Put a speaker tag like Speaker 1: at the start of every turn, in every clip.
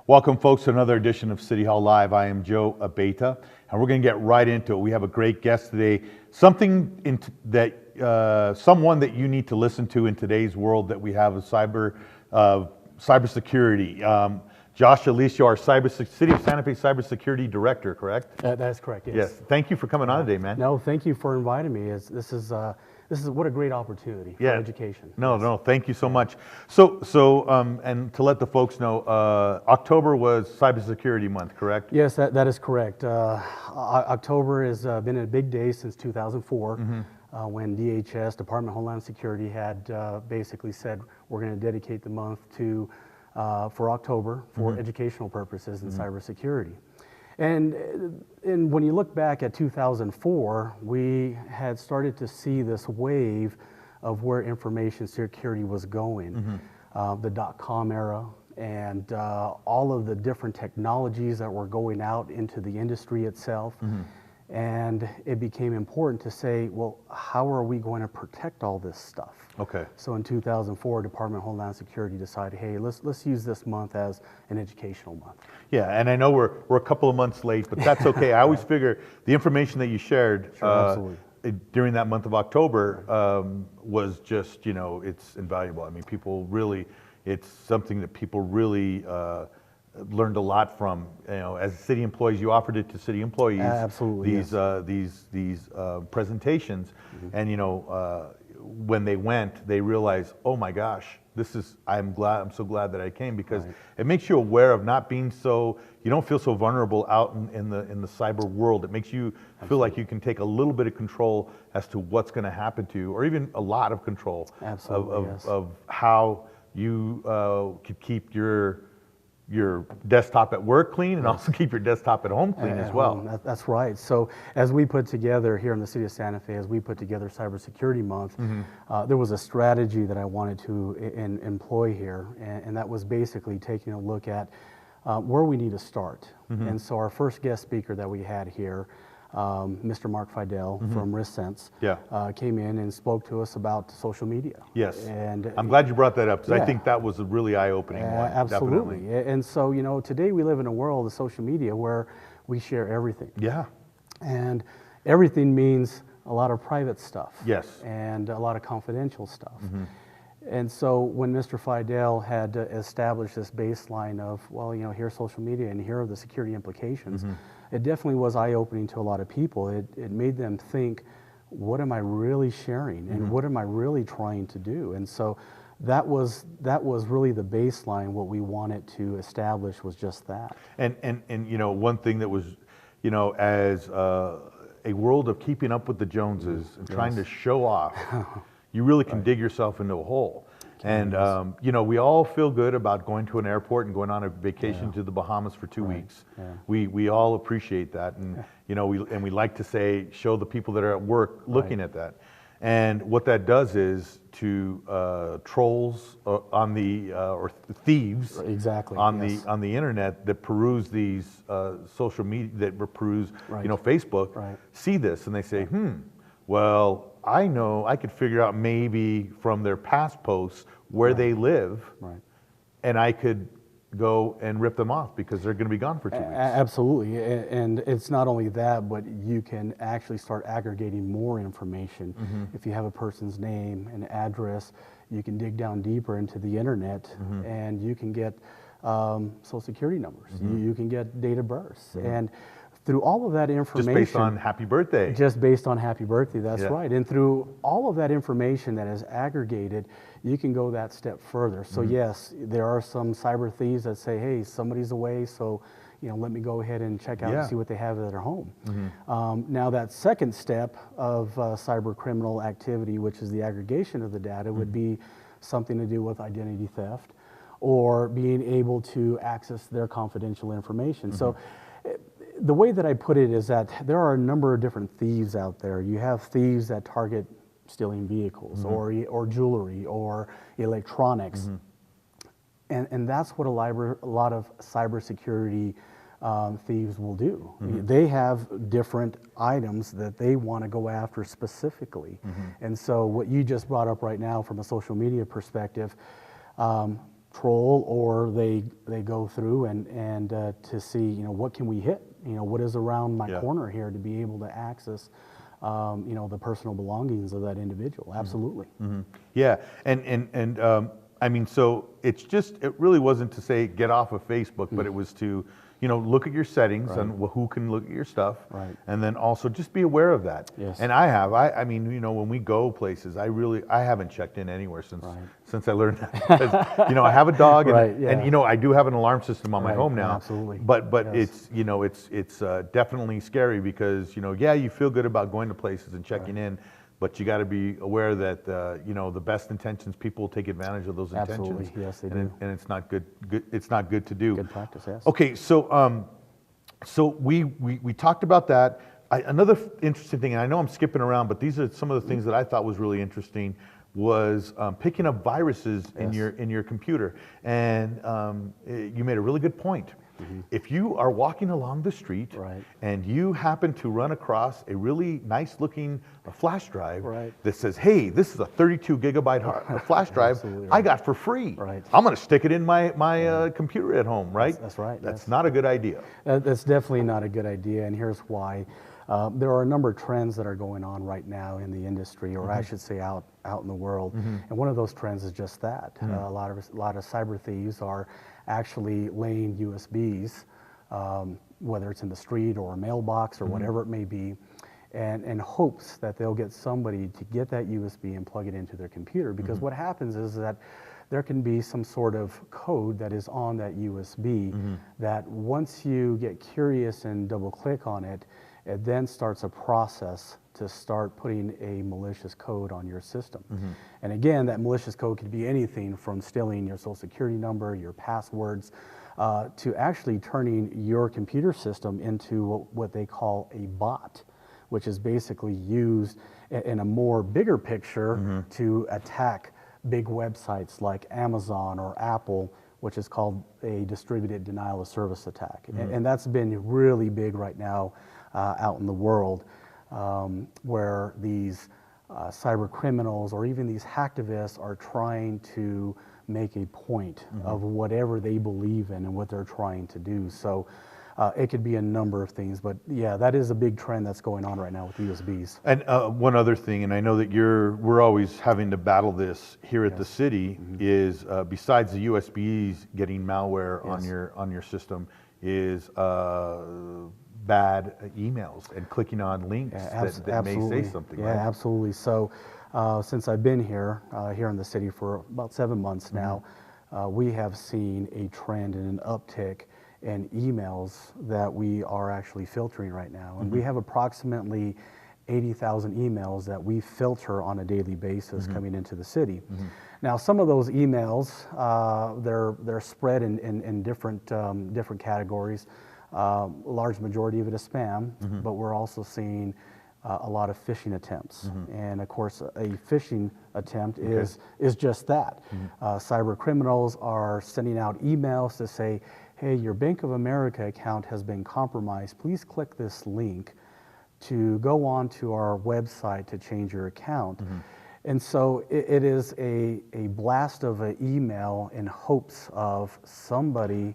Speaker 1: Welcome, folks, to another edition of City Hall Live. I am Joe Abeta, and we're going to get right into it. We have a great guest today, someone that you need to listen to in today's world that we have of cybersecurity. Josh Elicio, our City of Santa Fe Cybersecurity Director, correct?
Speaker 2: That is correct, yes.
Speaker 1: Yes. Thank you for coming on today, man.
Speaker 2: No, thank you for inviting me. This is what a great opportunity for education.
Speaker 1: No, thank you so much. And to let the folks know, October was Cybersecurity Month, correct?
Speaker 2: Yes, that is correct. October has been a big day since 2004. When DHS, Department of Homeland Security, had basically said we're going to dedicate the month for October for educational purposes in cybersecurity. And when you look back at 2004, we had started to see this wave of where information security was going. The dot-com era and all of the different technologies that were going out into the industry itself. And it became important to say, well, how are we going to protect all this stuff?
Speaker 1: Okay.
Speaker 2: So in 2004, Department of Homeland Security decided, hey, let's use this month as an educational month.
Speaker 1: Yeah, and I know we're a couple of months late, but that's okay. I always figure the information that you shared during that month of October was just, it's invaluable. I mean, it's something that people really learned a lot from. As city employees, you offered it to city employees.
Speaker 2: Absolutely.
Speaker 1: These presentations, and when they went, they realized, oh my gosh, I'm so glad that I came, because it makes you aware of not being you don't feel so vulnerable out in the cyber world. It makes you feel like you can take a little bit of control as to what's going to happen to you, or even a lot of control of how you could keep your desktop at work clean, and also keep your desktop at home clean as well.
Speaker 2: That's right. So as we put together here in the city of Santa Fe, as we put together Cybersecurity Month, there was a strategy that I wanted to employ here, and that was basically taking a look at where we need to start. And so our first guest speaker that we had here, Mr. Mark Fidel from RiskSense, came in and spoke to us about social media.
Speaker 1: Yes,
Speaker 2: and
Speaker 1: I'm glad you brought that up, because I think that was a really eye-opening one.
Speaker 2: Absolutely.
Speaker 1: Definitely.
Speaker 2: And so, today we live in a world of social media where we share everything.
Speaker 1: Yeah.
Speaker 2: And everything means a lot of private stuff.
Speaker 1: Yes.
Speaker 2: And a lot of confidential stuff. And so when Mr. Fidel had established this baseline of, well, here's social media and here are the security implications, it definitely was eye-opening to a lot of people. It made them think, what am I really sharing, and what am I really trying to do? And so that was really the baseline. What we wanted to establish was just that.
Speaker 1: And one thing that was, as a world of keeping up with the Joneses and trying to show off, you really can dig yourself into a hole. And we all feel good about going to an airport and going on a vacation to the Bahamas for 2 weeks. We all appreciate that, and we like to show the people that are at work looking at that. And what that does is to trolls on the or thieves on the internet that peruse these social media, that peruse Facebook, see this and they say, well, I know I could figure out maybe from their past posts where they live, and I could go and rip them off because they're going to be gone for 2 weeks.
Speaker 2: Absolutely. And it's not only that, but you can actually start aggregating more information. If you have a person's name and address, you can dig down deeper into the internet, and you can get social security numbers. You can get date of birth. And through all of that information,
Speaker 1: just based on happy birthday.
Speaker 2: Just based on happy birthday, that's right. And through all of that information that is aggregated, you can go that step further. So yes, there are some cyber thieves that say, hey, somebody's away, so let me go ahead and check out and see what they have at their home. Now that second step of cyber criminal activity, which is the aggregation of the data, would be something to do with identity theft or being able to access their confidential information. So the way that I put it is that there are a number of different thieves out there. You have thieves that target stealing vehicles or jewelry or electronics. And that's what a lot of cybersecurity thieves will do. They have different items that they want to go after specifically. And so what you just brought up right now from a social media perspective, troll, or they go through and to see, you know, what can we hit? You know, what is around my corner here to be able to access, you know, the personal belongings of that individual. Absolutely.
Speaker 1: Yeah, and I mean, so it really wasn't to say get off of Facebook, but it was to, you know, look at your settings and who can look at your stuff, and then also just be aware of that.
Speaker 2: Yes.
Speaker 1: And I mean, you know, when we go places, I haven't checked in anywhere since I learned that, because, you know, I have a dog, and you know, I do have an alarm system on my home now.
Speaker 2: Absolutely.
Speaker 1: But it's, you know, it's definitely scary, because, you know, yeah, you feel good about going to places and checking in, but you got to be aware that you know, the best intentions, people will take advantage of those intentions.
Speaker 2: Absolutely, yes, they do.
Speaker 1: And it's not good. It's not good to do.
Speaker 2: Good practice, yes.
Speaker 1: Okay, so so we talked about that. Another interesting thing, and I know I'm skipping around, but these are some of the things that I thought was really interesting, was picking up viruses in your computer. And you made a really good point. If you are walking along the street and you happen to run across a really nice looking flash drive that says, hey, this is a 32 gigabyte flash drive I got for free. I'm going to stick it in my computer at home, right?
Speaker 2: That's right.
Speaker 1: That's not a good idea.
Speaker 2: That's definitely not a good idea, and here's why. There are a number of trends that are going on right now in the industry, or I should say out in the world, and one of those trends is just that. A lot of cyber thieves are actually laying USBs, whether it's in the street or a mailbox or whatever it may be, and in hopes that they'll get somebody to get that USB and plug it into their computer. Because what happens is that there can be some sort of code that is on that USB that once you get curious and double click on it, it then starts a process to start putting a malicious code on your system. And again, that malicious code could be anything from stealing your social security number, your passwords, to actually turning your computer system into what they call a bot, which is basically used in a more bigger picture to attack big websites like Amazon or Apple, which is called a distributed denial of service attack. And that's been really big right now out in the world, where these cyber criminals or even these hacktivists are trying to make a point of whatever they believe in and what they're trying to do. So it could be a number of things, but yeah, that is a big trend that's going on right now with USBs.
Speaker 1: And one other thing, and I know that we're always having to battle this here at the city, is besides the USBs getting malware on your system, is bad emails and clicking on links that may say something.
Speaker 2: Yeah, absolutely. So since I've been here in the city for about 7 months now, we have seen a trend and an uptick in emails that we are actually filtering right now. And we have approximately 80,000 emails that we filter on a daily basis coming into the city. Now, some of those emails, they're spread in different categories. A large majority of it is spam, but we're also seeing a lot of phishing attempts. And of course, a phishing attempt is just that. Cyber criminals are sending out emails to say, hey, your Bank of America account has been compromised. Please click this link to go on to our website to change your account. And so it is a blast of an email in hopes of somebody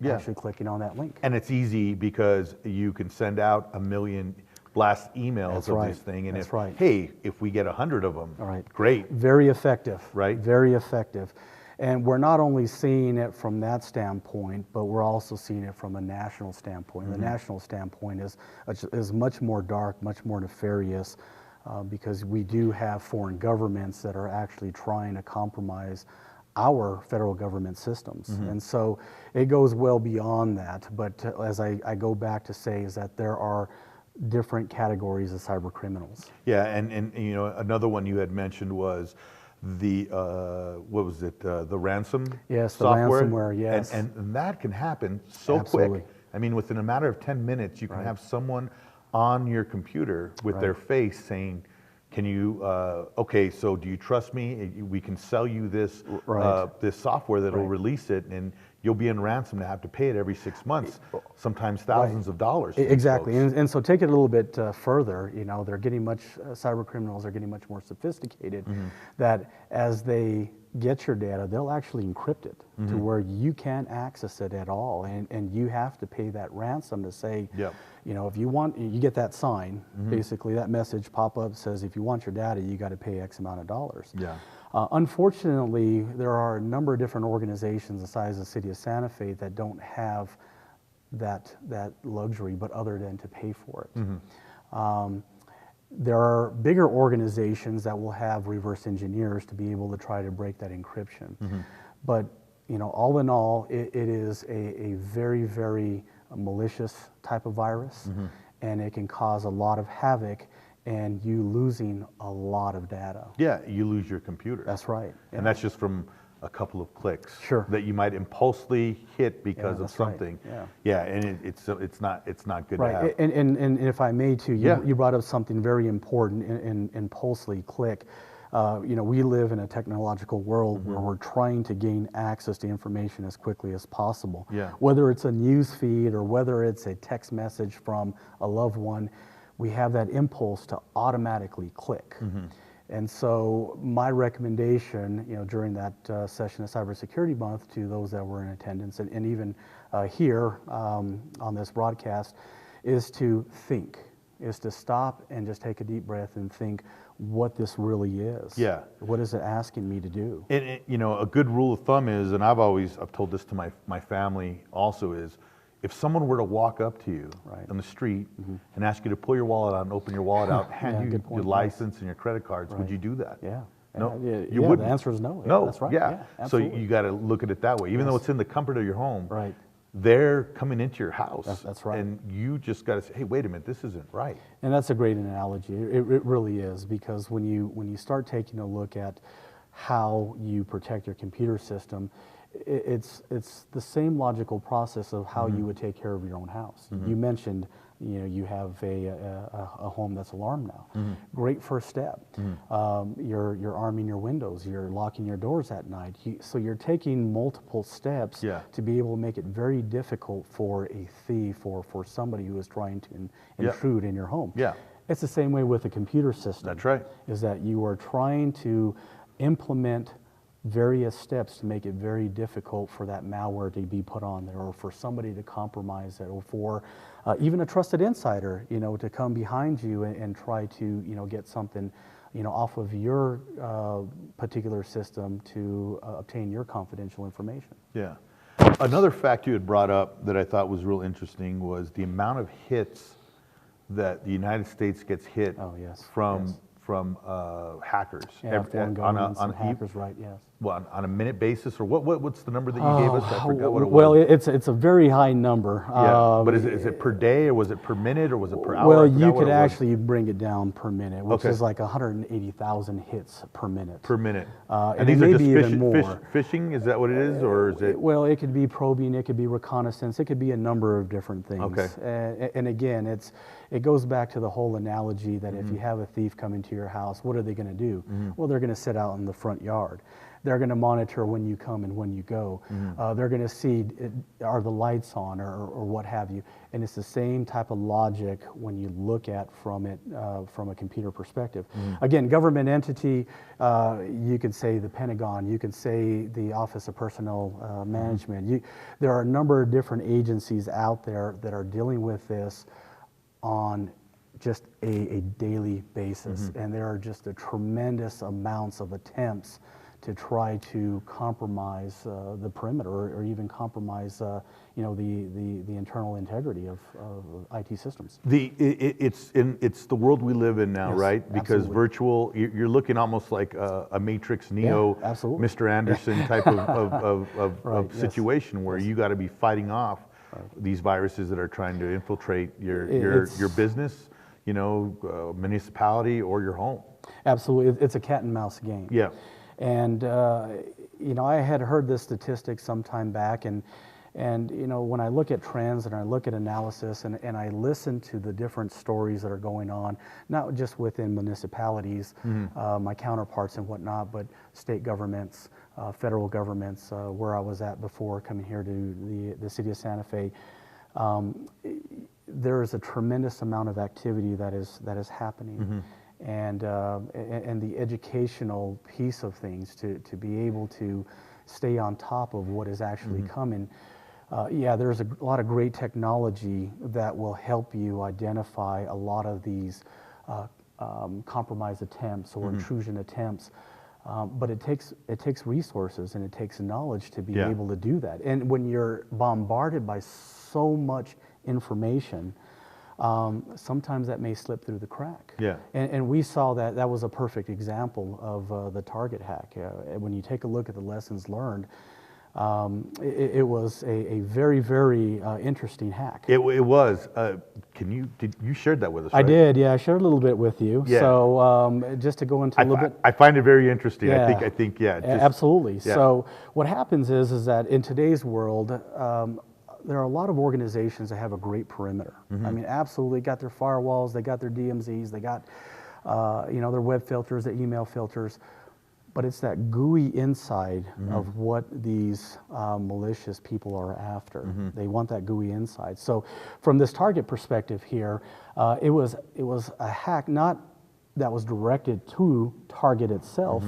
Speaker 2: actually clicking on that link.
Speaker 1: And it's easy because you can send out 1 million blast emails of this thing, and hey, if we get 100 of them, great.
Speaker 2: Very effective.
Speaker 1: Right.
Speaker 2: Very effective. And we're not only seeing it from that standpoint, but we're also seeing it from a national standpoint. The national standpoint is much more dark, much more nefarious, because we do have foreign governments that are actually trying to compromise our federal government systems. And so it goes well beyond that. But as I go back to say, is that there are different categories of cyber criminals.
Speaker 1: Yeah, and you know, another one you had mentioned was the what was it? The ransom software.
Speaker 2: The ransomware. Yes,
Speaker 1: and that can happen so quick. I mean, within a matter of 10 minutes, you can have someone on your computer with their face saying, "Can you? Okay, so do you trust me? We can sell you this this software that will release it, and you'll be in ransom to have to pay it every 6 months, sometimes thousands of dollars. to these
Speaker 2: Exactly,
Speaker 1: folks.
Speaker 2: and so take it a little bit further. You know, they're getting much cyber criminals are getting much more sophisticated. That as they get your data, they'll actually encrypt it to where you can't access it at all, and you have to pay that ransom to say,
Speaker 1: Yep.
Speaker 2: you know, if you want, you get that sign, basically that message pop up says, if you want your data, you got to pay X amount of dollars.
Speaker 1: Yeah.
Speaker 2: Unfortunately, there are a number of different organizations the size of the city of Santa Fe that don't have that luxury, but other than to pay for it. There are bigger organizations that will have reverse engineers to be able to try to break that encryption. But you know, all in all, it is a very, very malicious type of virus, and it can cause a lot of havoc and you losing a lot of data.
Speaker 1: Yeah, you lose your computer.
Speaker 2: That's right.
Speaker 1: And that's just from a couple of clicks.
Speaker 2: Sure.
Speaker 1: That you might impulsively hit because of
Speaker 2: that's right.
Speaker 1: something.
Speaker 2: Yeah.
Speaker 1: Yeah, and it's not good to have.
Speaker 2: Right, and if I may too,
Speaker 1: Yeah.
Speaker 2: you brought up something very important in impulsively click. You know, we live in a technological world where we're trying to gain access to information as quickly as possible.
Speaker 1: Yeah.
Speaker 2: Whether it's a news feed or whether it's a text message from a loved one, we have that impulse to automatically click. And so my recommendation, you know, during that session of Cybersecurity Month to those that were in attendance and even here on this broadcast is to think, is to stop and just take a deep breath and think what this really is.
Speaker 1: Yeah.
Speaker 2: What is it asking me to do?
Speaker 1: And you know, a good rule of thumb is, and I've told this to my family also, is if someone were to walk up to you
Speaker 2: Right.
Speaker 1: on the street and ask you to pull your wallet out and open your wallet out, hand
Speaker 2: Yeah,
Speaker 1: you
Speaker 2: good point,
Speaker 1: your
Speaker 2: yes.
Speaker 1: license and your credit cards, would
Speaker 2: Right.
Speaker 1: you do that?
Speaker 2: Yeah.
Speaker 1: No,
Speaker 2: Yeah,
Speaker 1: you
Speaker 2: yeah,
Speaker 1: wouldn't.
Speaker 2: the answer is no. Yeah,
Speaker 1: No,
Speaker 2: that's right.
Speaker 1: Yeah.
Speaker 2: Yeah,
Speaker 1: So
Speaker 2: absolutely.
Speaker 1: you got to look at it that way. Even though
Speaker 2: Yes.
Speaker 1: it's in the comfort of your home,
Speaker 2: Right.
Speaker 1: they're coming into your house.
Speaker 2: That's right.
Speaker 1: And you just got to say, hey, wait a minute, this isn't right.
Speaker 2: And that's a great analogy. It really is, because when you start taking a look at how you protect your computer system, it's the same logical process of how you would take care of your own house. You mentioned, you know, you have a home that's alarmed now. Great first step. You're arming your windows. You're locking your doors at night. So you're taking multiple steps
Speaker 1: Yeah.
Speaker 2: to be able to make it very difficult for a thief or for somebody who is trying to intrude in your home.
Speaker 1: Yeah.
Speaker 2: It's the same way with the computer system.
Speaker 1: That's right.
Speaker 2: Is that you are trying to implement various steps to make it very difficult for that malware to be put on there, or for somebody to compromise it, or for even a trusted insider, you know, to come behind you and try to, you know, get something, you know, off of your particular system to obtain your confidential information.
Speaker 1: Yeah. Another fact you had brought up that I thought was real interesting was the amount of hits that the United States gets hit
Speaker 2: Oh, yes,
Speaker 1: from
Speaker 2: yes.
Speaker 1: from hackers.
Speaker 2: Yeah, foreign governments and
Speaker 1: e-
Speaker 2: hackers, right? Yes.
Speaker 1: well, on a minute basis, or what's the number that you gave us? I forgot what it was.
Speaker 2: Well, it's a very high number.
Speaker 1: Yeah, but is it per day, or was it per minute, or was it per hour?
Speaker 2: Well,
Speaker 1: I forgot
Speaker 2: you
Speaker 1: what
Speaker 2: could
Speaker 1: it was.
Speaker 2: actually bring it down per minute, which
Speaker 1: Okay.
Speaker 2: is like 180,000 hits per minute.
Speaker 1: Per minute.
Speaker 2: And
Speaker 1: these
Speaker 2: it
Speaker 1: are
Speaker 2: may
Speaker 1: just
Speaker 2: be even more.
Speaker 1: fishing? Is that what it is, or is it?
Speaker 2: Well, it could be probing, it could be reconnaissance, it could be a number of different things.
Speaker 1: Okay.
Speaker 2: And again, it goes back to the whole analogy that if you have a thief come into your house, what are they going to do? Well, they're going to sit out in the front yard. They're going to monitor when you come and when you go. They're going to see, are the lights on, or what have you. And it's the same type of logic when you look at from a computer perspective. Again, government entity, you could say the Pentagon, you could say the Office of Personnel Management. There are a number of different agencies out there that are dealing with this on just a daily basis. And there are just a tremendous amounts of attempts to try to compromise the perimeter, or even compromise, you know, the internal integrity of IT systems.
Speaker 1: It's the world we live in now,
Speaker 2: Yes,
Speaker 1: right? Because
Speaker 2: absolutely.
Speaker 1: virtual, you're looking almost like a Matrix Neo,
Speaker 2: absolutely.
Speaker 1: Mr. Anderson type of
Speaker 2: Right, yes.
Speaker 1: situation where you got to be fighting off these viruses that are trying to infiltrate your
Speaker 2: It's-
Speaker 1: business, you know, municipality, or your home.
Speaker 2: Absolutely, it's a cat and mouse game.
Speaker 1: Yeah.
Speaker 2: And you know, I had heard this statistic some time back, and And when I look at trends and I look at analysis and I listen to the different stories that are going on, not just within municipalities, my counterparts and whatnot, but state governments, federal governments, where I was at before coming here to the city of Santa Fe, there is a tremendous amount of activity that is happening. And the educational piece of things to be able to stay on top of what is actually coming. Yeah, there's a lot of great technology that will help you identify a lot of these compromise attempts or intrusion attempts, but it takes resources and it takes knowledge to be able to do that. And when you're bombarded by so much information, sometimes that may slip through the crack.
Speaker 1: Yeah.
Speaker 2: And we saw that was a perfect example of the Target hack. When you take a look at the lessons learned, it was a very, very interesting hack.
Speaker 1: It was. Did you shared that with us?
Speaker 2: I
Speaker 1: right?
Speaker 2: did, yeah. I shared a little bit with you.
Speaker 1: Yeah.
Speaker 2: So just to go into a little bit.
Speaker 1: I find it very interesting.
Speaker 2: Yeah.
Speaker 1: I think, yeah.
Speaker 2: Absolutely.
Speaker 1: Yeah.
Speaker 2: So what happens is that in today's world, there are a lot of organizations that have a great perimeter. I mean, absolutely, got their firewalls, they got their DMZs, they got their web filters, their email filters, but it's that gooey inside of what these malicious people are after. They want that gooey inside. So from this Target perspective here, it was a hack not that was directed to Target itself,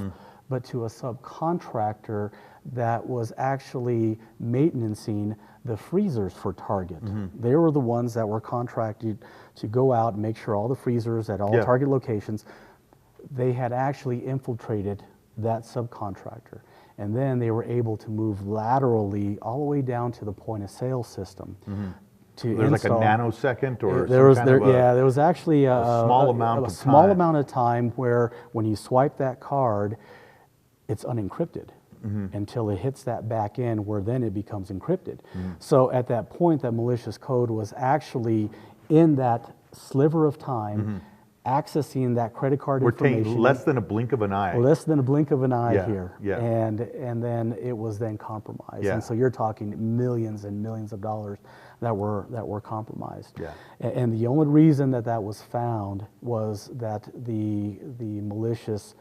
Speaker 2: but to a subcontractor that was actually maintenancing the freezers for Target. They were the ones that were contracted to go out and make sure all the freezers at all Target locations, they had actually infiltrated that subcontractor. And then they were able to move laterally all the way down to the point of sale system. To
Speaker 1: There's
Speaker 2: install,
Speaker 1: like a nanosecond or
Speaker 2: there was
Speaker 1: some kind of
Speaker 2: there was actually a
Speaker 1: small amount of
Speaker 2: small
Speaker 1: time.
Speaker 2: amount of time where when you swipe that card, it's unencrypted until it hits that back end where then it becomes encrypted. So at that point, that malicious code was actually in that sliver of time accessing that credit card
Speaker 1: We're
Speaker 2: information.
Speaker 1: taking less than a blink of an eye.
Speaker 2: Less than a blink of an eye here.
Speaker 1: Yeah.
Speaker 2: And then it was then compromised.
Speaker 1: Yeah.
Speaker 2: And so you're talking millions and millions of dollars that were compromised.
Speaker 1: Yeah.
Speaker 2: And the only reason that was found was that the malicious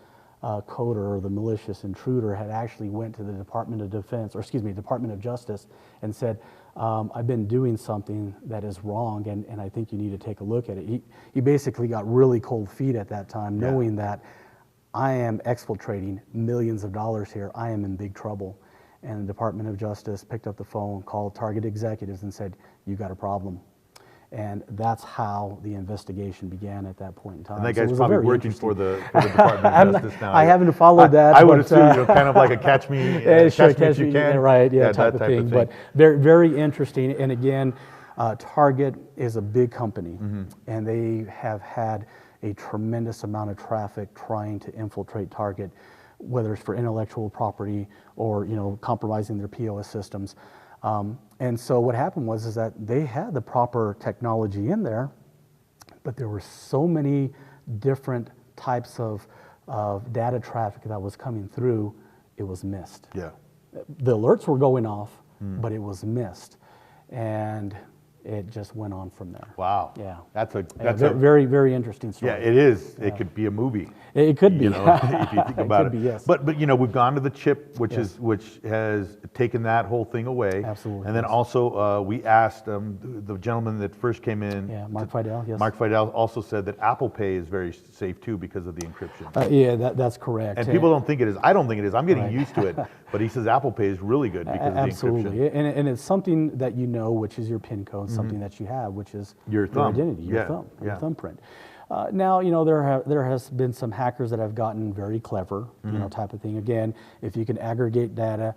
Speaker 2: coder or the malicious intruder had actually went to the Department of Defense, or excuse me, Department of Justice, and said, I've been doing something that is wrong, and I think you need to take a look at it. He basically got really cold feet at that time, knowing that I am exfiltrating millions of dollars here. I am in big trouble. And the Department of Justice picked up the phone, called Target executives, and said, you got a problem. And that's how the investigation began at that point in time.
Speaker 1: And that
Speaker 2: So it
Speaker 1: guy's
Speaker 2: was a
Speaker 1: probably
Speaker 2: very
Speaker 1: working
Speaker 2: interesting-
Speaker 1: for the Department of Justice now.
Speaker 2: I haven't followed that.
Speaker 1: I would
Speaker 2: but,
Speaker 1: assume, kind of like a catch me,
Speaker 2: sure,
Speaker 1: catch me if you can.
Speaker 2: right,
Speaker 1: that
Speaker 2: type of thing. But very, very interesting. And again, Target is a big company, and they have had a tremendous amount of traffic trying to infiltrate Target, whether it's for intellectual property or compromising their POS systems. And so what happened was that they had the proper technology in there, but there were so many different types of data traffic that was coming through, it was missed.
Speaker 1: Yeah.
Speaker 2: The alerts were going off, but it was missed. And it just went on from there.
Speaker 1: Wow.
Speaker 2: Yeah.
Speaker 1: That's a
Speaker 2: very, very interesting story.
Speaker 1: Yeah, it is. Yeah. It could be a movie.
Speaker 2: It could be.
Speaker 1: If you think about it.
Speaker 2: Could be, yes.
Speaker 1: But we've gone to the chip, which has taken that whole thing away.
Speaker 2: Absolutely.
Speaker 1: And then also we asked the gentleman that first came in.
Speaker 2: Yeah, Mark Fidel. Yes.
Speaker 1: Mark Fidel also said that Apple Pay is very safe too because of the encryption.
Speaker 2: Yeah, that's correct.
Speaker 1: And people don't think it is. I don't think it is. I'm getting used to it. But he says Apple Pay is really good because of the encryption.
Speaker 2: Absolutely, and it's something that you know, which is your PIN code, something that you have, which is
Speaker 1: your thumb.
Speaker 2: identity, your thumb, your thumbprint. Now, there has been some hackers that have gotten very clever, type of thing. Again, if you can aggregate data,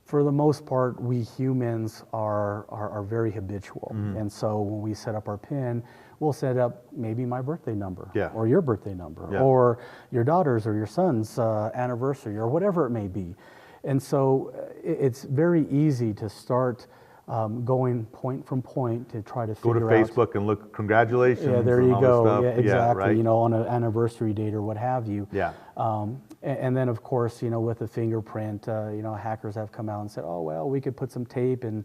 Speaker 2: for the most part, we humans are very habitual. And so when we set up our PIN, we'll set up maybe my birthday number, or your birthday number, or your daughter's or your son's anniversary, or whatever it may be. And so it's very easy to start going point from point to try to
Speaker 1: Go to
Speaker 2: figure out.
Speaker 1: Facebook and look, congratulations.
Speaker 2: Yeah, there
Speaker 1: and
Speaker 2: you
Speaker 1: all this
Speaker 2: go.
Speaker 1: stuff.
Speaker 2: Yeah, exactly.
Speaker 1: right?
Speaker 2: You know, on an anniversary date or what have you.
Speaker 1: Yeah.
Speaker 2: And then, of course, you know, with the fingerprint, you know, hackers have come out and said, oh, well, we could put some tape and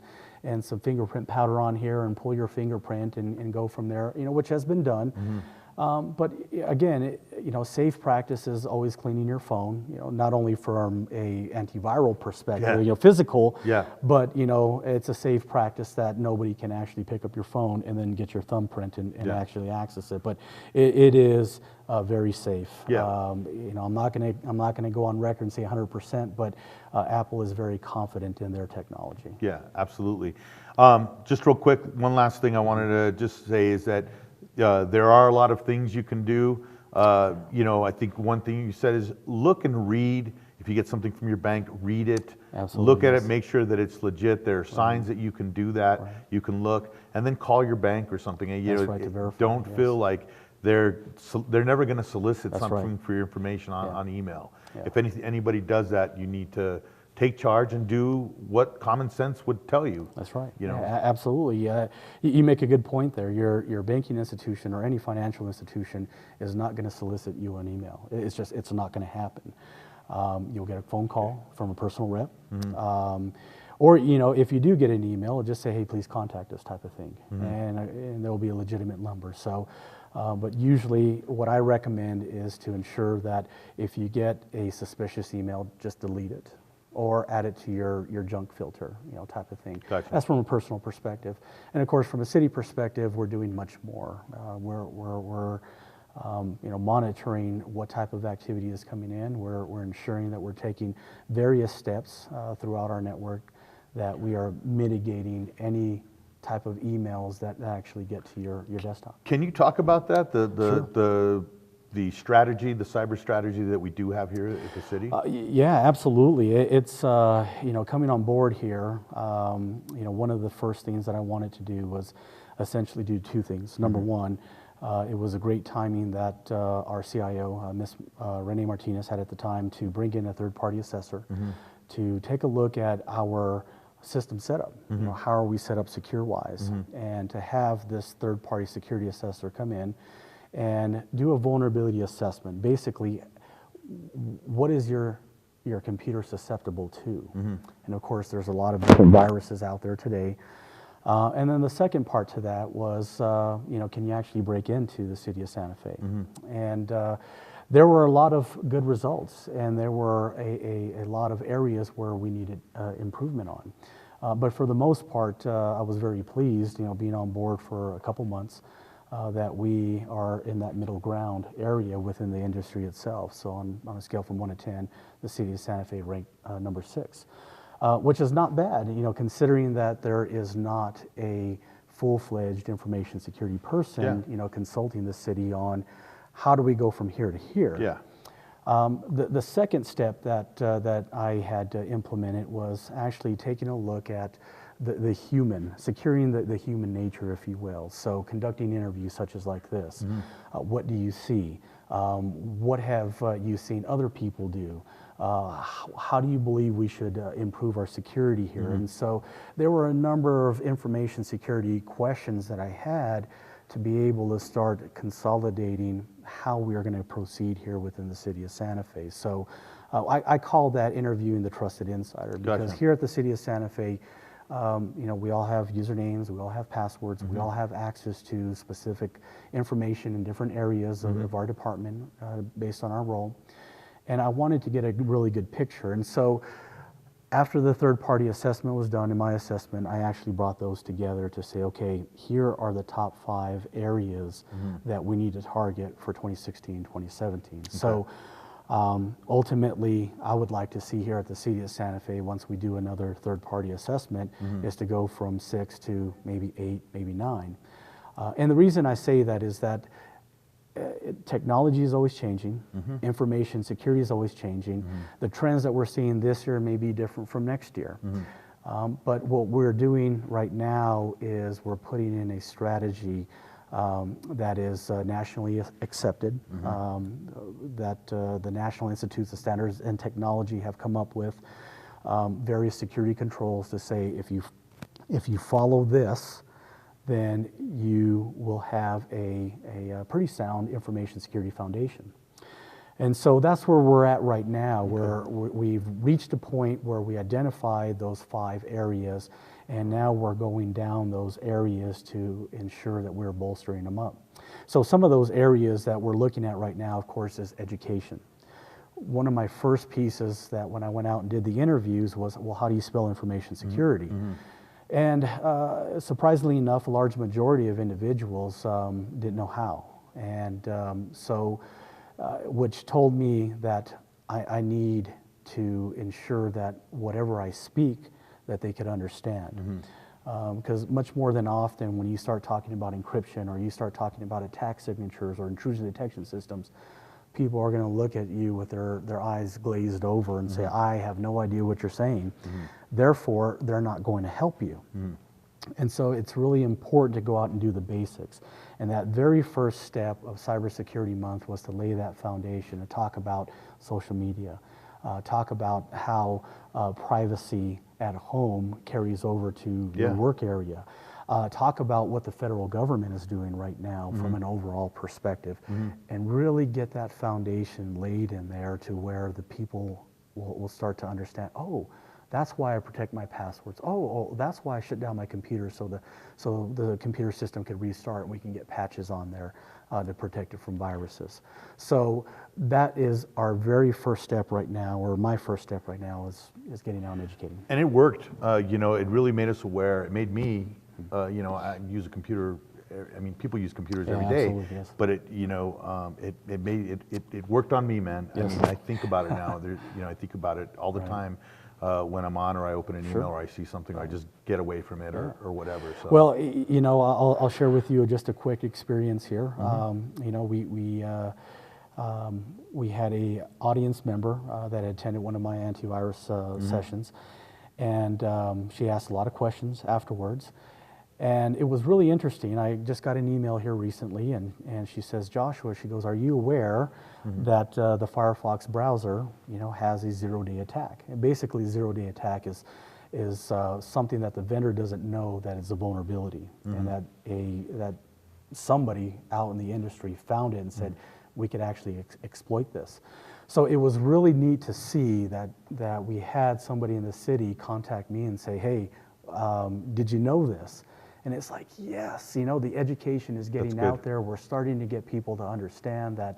Speaker 2: some fingerprint powder on here and pull your fingerprint and go from there, you know, which has been done. But again, you know, safe practice is always cleaning your phone, you know, not only from a antiviral perspective, you know, physical, but, you know, it's a safe practice that nobody can actually pick up your phone and then get your thumbprint and actually access it. But it is very safe. You know, I'm not gonna go on record and say 100%, but Apple is very confident in their technology.
Speaker 1: Yeah, absolutely. Just real quick, one last thing I wanted to just say is that there are a lot of things you can do. You know, I think one thing you said is look and read. If you get something from your bank, read it.
Speaker 2: Absolutely,
Speaker 1: Look at it, make sure that it's legit. There are signs that you can do that. You can look, and then call your bank or something. And, you know,
Speaker 2: to verify,
Speaker 1: don't feel like they're never going to solicit something
Speaker 2: right.
Speaker 1: for your information on email. If anybody does that, you need to take charge and do what common sense would tell you.
Speaker 2: That's right.
Speaker 1: You know,
Speaker 2: absolutely. You make a good point there. Your banking institution or any financial institution is not going to solicit you an email. It's not going to happen. You'll get a phone call from a personal rep, or you know, if you do get an email, just say, "Hey, please contact us," type of thing, and there will be a legitimate number. So. But usually what I recommend is to ensure that if you get a suspicious email, just delete it or add it to your junk filter, you know, type of thing.
Speaker 1: Gotcha.
Speaker 2: That's from a personal perspective. And of course, from a city perspective, we're doing much more. We're you know, monitoring what type of activity is coming in. We're ensuring that we're taking various steps throughout our network that we are mitigating any type of emails that actually get to your desktop.
Speaker 1: Can you talk about that? The strategy, the cyber strategy that we do have here at the city?
Speaker 2: Yeah, absolutely. It's you know, coming on board here. You know, one of the first things that I wanted to do was essentially do two things. Number one, it was a great timing that our CIO, Miss Renee Martinez, had at the time to bring in a third-party assessor to take a look at our system setup. You know, how are we set up secure-wise, and to have this third-party security assessor come in and do a vulnerability assessment. Basically, what is your computer susceptible to? And of course, there's a lot of different viruses out there today. And then the second part to that was, you know, can you actually break into the city of Santa Fe? And there were a lot of good results, and there were a lot of areas where we needed improvement on. But for the most part, I was very pleased, you know, being on board for a couple months, that we are in that middle ground area within the industry itself. So on a scale from 1 to 10, the city of Santa Fe ranked number 6, which is not bad, you know, considering that there is not a full-fledged information security person, you know, consulting the city on how do we go from here to here. The second step that I had implemented was actually taking a look at the human, securing the human nature, if you will. So conducting interviews such as like this. What do you see? What have you seen other people do? How do you believe we should improve our security here? And so there were a number of information security questions that I had to be able to start consolidating how we are going to proceed here within the city of Santa Fe. So I call that interviewing the trusted insider, because here at the city of Santa Fe, you know, we all have usernames, we all have passwords, we all have access to specific information in different areas of our department based on our role. And I wanted to get a really good picture. And so after the third-party assessment was done, in my assessment, I actually brought those together to say, okay, here are the top 5 areas that we need to target for 2016, 2017. So ultimately, I would like to see here at the city of Santa Fe, once we do another third-party assessment, is to go from 6 to maybe 8, maybe 9. And the reason I say that is that technology is always changing. Information security is always changing. The trends that we're seeing this year may be different from next year. But what we're doing right now is we're putting in a strategy that is nationally accepted, that the National Institutes of Standards and Technology have come up with various security controls to say if you follow this, then you will have a pretty sound information security foundation. And so that's where we're at right now, where we've reached a point where we identified those 5 areas, and now we're going down those areas to ensure that we're bolstering them up. So some of those areas that we're looking at right now, of course, is education. One of my first pieces that when I went out and did the interviews was, well, how do you spell information security? And surprisingly enough, a large majority of individuals didn't know how. And which told me that I need to ensure that whatever I speak, that they could understand. Because much more than often, when you start talking about encryption or you start talking about attack signatures or intrusion detection systems, people are going to look at you with their eyes glazed over and say, I have no idea what you're saying. Therefore, they're not going to help you. And so it's really important to go out and do the basics. And that very first step of Cybersecurity Month was to lay that foundation, to talk about social media, talk about how privacy at home carries over to your work area. Talk about what the federal government is doing right now from an overall perspective, and really get that foundation laid in there to where the people will start to understand, oh, that's why I protect my passwords. Oh, that's why I shut down my computer so the computer system can restart and we can get patches on there to protect it from viruses. So that is our very first step right now, or my first step right now is getting out and educating.
Speaker 1: And it worked. You know, it really made us aware. It made me, you know, I use a computer. I mean, people use computers every day,
Speaker 2: yes.
Speaker 1: but it, you know, it worked on me, man.
Speaker 2: Yes.
Speaker 1: I mean, I think about it now. You know, I think about it all the time. When I'm on, or I open an email, or I see something, or I just get away from it, or whatever. So.
Speaker 2: Well, you know, I'll share with you just a quick experience here. You know, we had a audience member that attended one of my antivirus sessions, and she asked a lot of questions afterwards. And it was really interesting. I just got an email here recently, and she says, Joshua, she goes, are you aware that the Firefox browser, you know, has a zero-day attack? And basically, zero-day attack is something that the vendor doesn't know that it's a vulnerability, and that somebody out in the industry found it and said, we could actually exploit this. So it was really neat to see that we had somebody in the city contact me and say, hey, did you know this? And it's like, yes, you know, the education is getting out there. We're starting to get people to understand that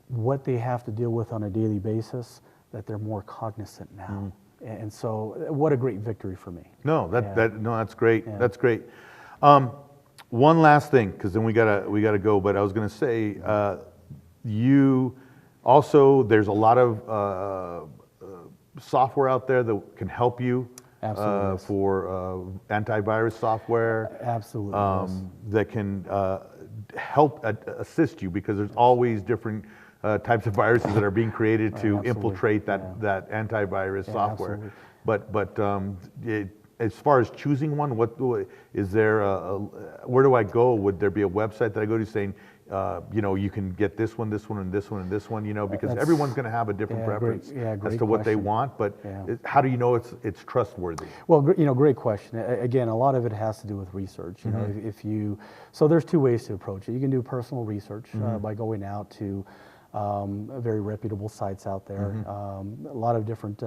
Speaker 2: what they have to deal with on a daily basis, that they're more cognizant now. And so what a great victory for me.
Speaker 1: No, that's great. Yeah. That's great. One last thing, because then we gotta go, but I was gonna say, you also, there's a lot of software out there that can help you.
Speaker 2: Absolutely.
Speaker 1: For antivirus software.
Speaker 2: Absolutely. Yes.
Speaker 1: That can help assist you, because there's always different types of viruses that are being created to infiltrate that antivirus software. Absolutely. But as far as choosing one, is there where do I go? Would there be a website that I go to saying, you know, you can get this one, this one, and this one, and this one, you know, because everyone's going to have a different preference as to what they want, but how do you know it's trustworthy?
Speaker 2: Well, you know, great question. Again, a lot of it has to do with research. You know, so there's 2 ways to approach it. You can do personal research by going out to very reputable sites out there, a lot of different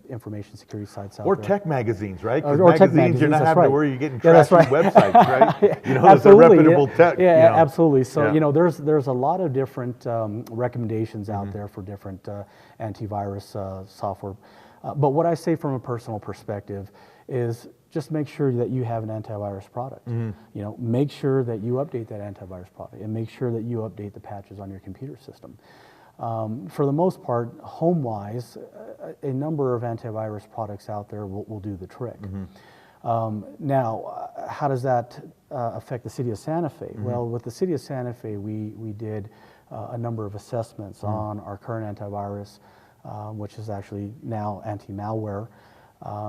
Speaker 2: information security sites out there.
Speaker 1: Or tech magazines, right?
Speaker 2: Or
Speaker 1: magazines,
Speaker 2: tech magazines,
Speaker 1: you're not
Speaker 2: that's
Speaker 1: having
Speaker 2: right.
Speaker 1: to worry, you're getting trashy websites, right? You know, there's a
Speaker 2: Absolutely,
Speaker 1: reputable tech.
Speaker 2: Yeah,
Speaker 1: you know.
Speaker 2: absolutely. So, you know, there's a lot of different recommendations out there for different antivirus software. But what I say from a personal perspective is just make sure that you have an antivirus product. You know, make sure that you update that antivirus product, and make sure that you update the patches on your computer system. For the most part, home-wise, a number of antivirus products out there will do the trick. Now, how does that affect the city of Santa Fe? Well, with the city of Santa Fe, we did a number of assessments on our current antivirus, which is actually now anti-malware.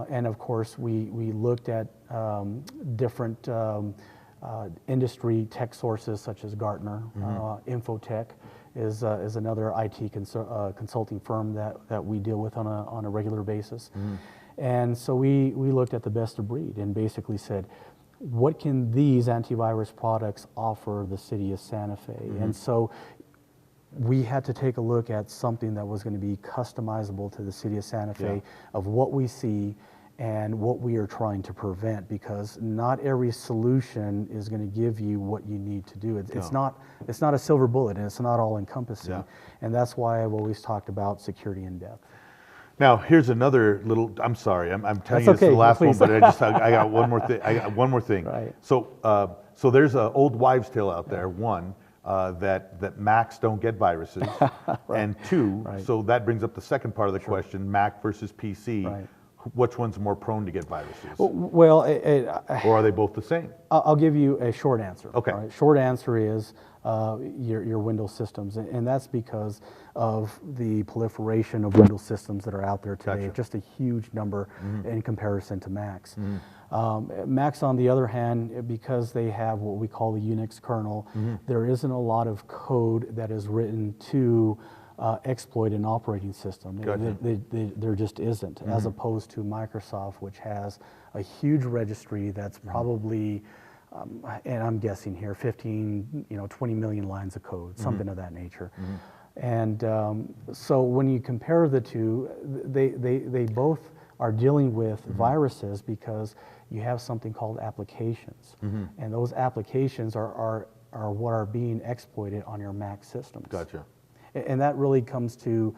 Speaker 2: And of course, we looked at different industry tech sources such as Gartner. Infotech is another IT consulting firm that we deal with on a regular basis. And so we looked at the best of breed and basically said, what can these antivirus products offer the city of Santa Fe? And so we had to take a look at something that was going to be customizable to the city of Santa Fe, of what we see and what we are trying to prevent, because not every solution is going to give you what you need to do. It's not a silver bullet, and it's not all encompassing. And that's why I've always talked about security in depth.
Speaker 1: Now, here's another little. I'm sorry, I'm telling
Speaker 2: That's
Speaker 1: you this is
Speaker 2: okay,
Speaker 1: the last
Speaker 2: please.
Speaker 1: one, but I got one more thing. I got one more thing.
Speaker 2: Right.
Speaker 1: So there's an old wives' tale out there. One, that Macs don't get viruses, and two. So that brings up the second part of the question: Mac versus PC.
Speaker 2: Right.
Speaker 1: Which one's more prone to get viruses?
Speaker 2: Well,
Speaker 1: Or are they both the same?
Speaker 2: I'll give you a short answer.
Speaker 1: Okay.
Speaker 2: All right? Short answer is your Windows systems, and that's because of the proliferation of Windows systems that are out there today.
Speaker 1: Gotcha.
Speaker 2: Just a huge number in comparison to Macs. Macs, on the other hand, because they have what we call the Unix kernel, there isn't a lot of code that is written to exploit an operating system.
Speaker 1: Gotcha.
Speaker 2: There just isn't, as opposed to Microsoft, which has a huge registry that's probably, and I'm guessing here, 15, 20 million lines of code, something of that nature. And so when you compare the two, they both are dealing with viruses, because you have something called applications, and those applications are what are being exploited on your Mac systems.
Speaker 1: Gotcha.
Speaker 2: And that really comes to,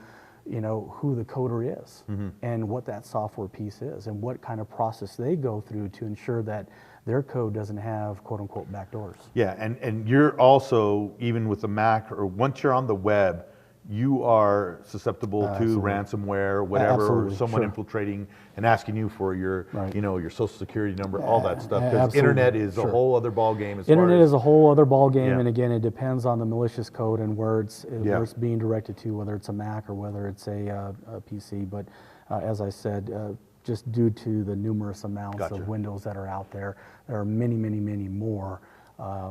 Speaker 2: who the coder is and what that software piece is and what kind of process they go through to ensure that their code doesn't have quote unquote backdoors.
Speaker 1: Yeah, and you're also, even with the Mac, or once you're on the web, you are susceptible to
Speaker 2: Absolutely.
Speaker 1: ransomware, whatever,
Speaker 2: Absolutely,
Speaker 1: or someone
Speaker 2: sure.
Speaker 1: infiltrating and asking you for your,
Speaker 2: Right.
Speaker 1: your social security number, all that stuff. Because
Speaker 2: Absolutely,
Speaker 1: internet is a
Speaker 2: sure.
Speaker 1: whole other ballgame.
Speaker 2: Internet is a whole other ball game,
Speaker 1: Yeah.
Speaker 2: and again, it depends on the malicious code and where it's
Speaker 1: Yeah.
Speaker 2: being directed to, whether it's a Mac or whether it's a PC. But as I said, just due to the numerous amounts
Speaker 1: Gotcha.
Speaker 2: of Windows that are out there, there are many, many, many more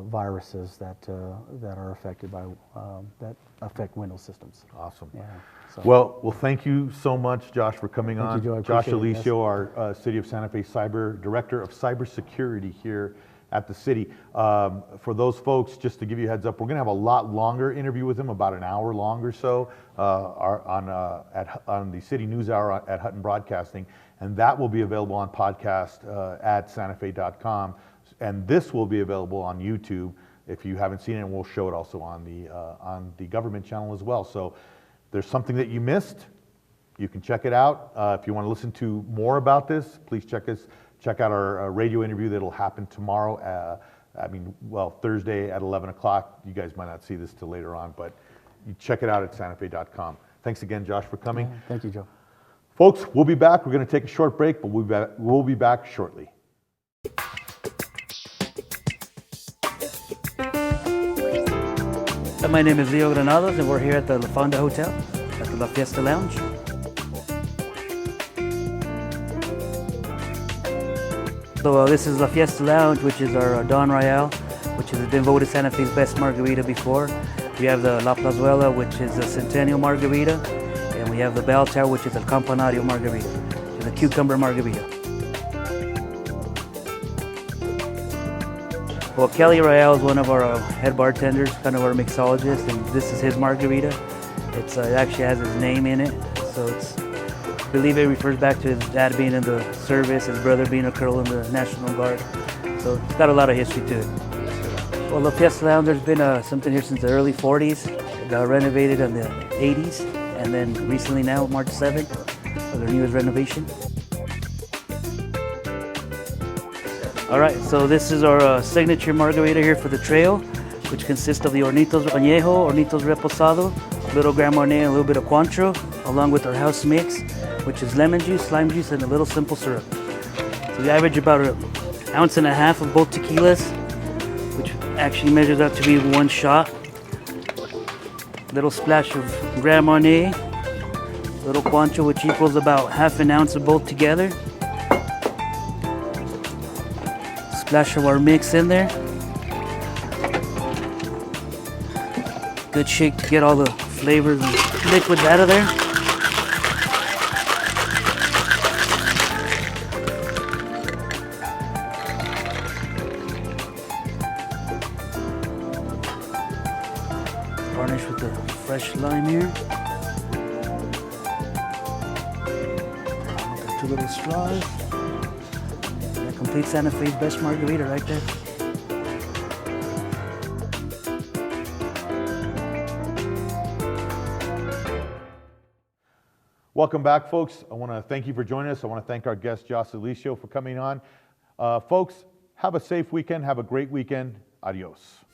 Speaker 2: viruses that are affected by that affect Windows systems.
Speaker 1: Awesome.
Speaker 2: Yeah. So.
Speaker 1: Well, thank you so much, Josh, for coming on.
Speaker 2: Thank you, Joe. I
Speaker 1: Josh
Speaker 2: appreciate it,
Speaker 1: Elicio, our City of Santa Fe Director of Cybersecurity here at the city. For those folks, just to give you a heads up, we're going to have a lot longer interview with him, about an hour long or so, on the City News Hour at Hutton Broadcasting, and that will be available on podcast at santafe.com, and this will be available on YouTube if you haven't seen it, and we'll show it also on the government channel as well. So there's something that you missed, you can check it out. If you want to listen to more about this, please check out our radio interview that'll happen tomorrow. Thursday at 11 o'clock. You guys might not see this till later on, but you check it out at santafe.com. Thanks again, Josh, for coming.
Speaker 2: Thank you, Joe.
Speaker 1: Folks, we'll be back. We're going to take a short break, but we'll be back shortly.
Speaker 3: My name is Leo Granados, and we're here at the La Fonda Hotel at the La Fiesta Lounge. So this is La Fiesta Lounge, which is our Don Royale, which has been voted Santa Fe's best margarita before. We have the La Plazuela, which is a Centennial Margarita, and we have the Bell Tower, which is a Campanario Margarita, which is a cucumber margarita. Well, Kelly Royale is one of our head bartenders, kind of our mixologist, and this is his margarita. It actually has his name in it, so I believe it refers back to his dad being in the service, his brother being a colonel in the National Guard. So it's got a lot of history to it. Well, La Fiesta Lounge, there's been something here since the early 40s. It got renovated in the 80s, and then recently now, March 7th, for their newest renovation. All right, so this is our signature margarita here for the trail, which consists of the Hornitos Añejo, Hornitos Reposado, little Grand Marnier, and a little bit of Cointreau, along with our house mix, which is lemon juice, lime juice, and a little simple syrup. So we average about 1.5 ounces of both tequilas, which actually measures out to be 1 shot. Little splash of Grand Marnier, little Cointreau, which equals about 1/2 ounce of both together. Splash of our mix in there. Good shake to get all the flavors and liquids out of there. Garnish with the fresh lime here. With the 2 little straws. That completes Santa Fe's best margarita right there.
Speaker 1: Welcome back, folks. I want to thank you for joining us. I want to thank our guest, Josh Elicio, for coming on. Folks, have a safe weekend. Have a great weekend. Adios.